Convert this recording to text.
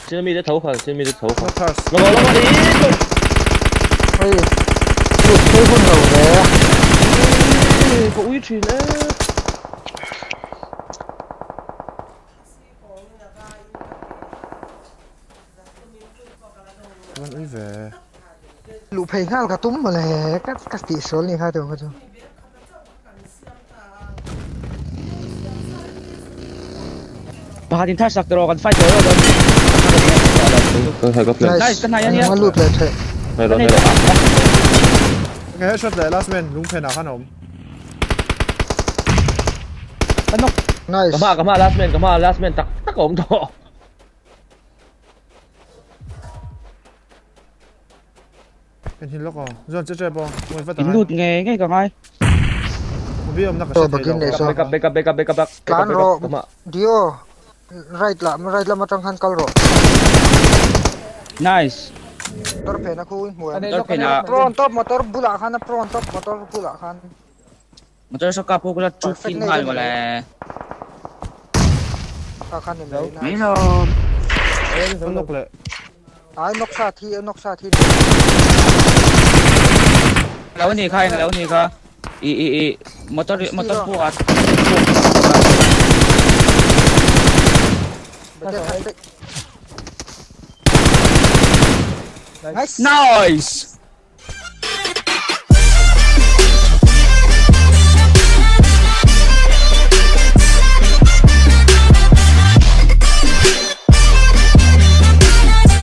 trên mi đã thấu khỏi trên mi đã thấu khỏi nó đi ơi chụp thấy con đầu đấy có uy tín đấy vẫn uy về lũ phải ngal cả túm mà lẽ các tỷ số liền hai tuần thôi Bahatin thar sak dro kan fight rồi có có play nice kan hayan ya ngal lụt lại thế này rồi cái headshot để last man đúng phe nào khăn ổn kan nok nice cầm ha last man tắc ổn thọ cái hin lock rồi chơi chơi bom muốn phát in lut nghe nghe cả ngay không biết ông nắp Rồi, begin để so. backup kan ro dio right la mà trong han kal ro nice motor pe na khu mua motor pe na pro on top motor bula khan pro on top motor bula khan motor so kapu ko la chut fin hal wala ka khan ni mấy lo nó lock lại ai nok sa thi lâu ni kha i motor pu at nice nice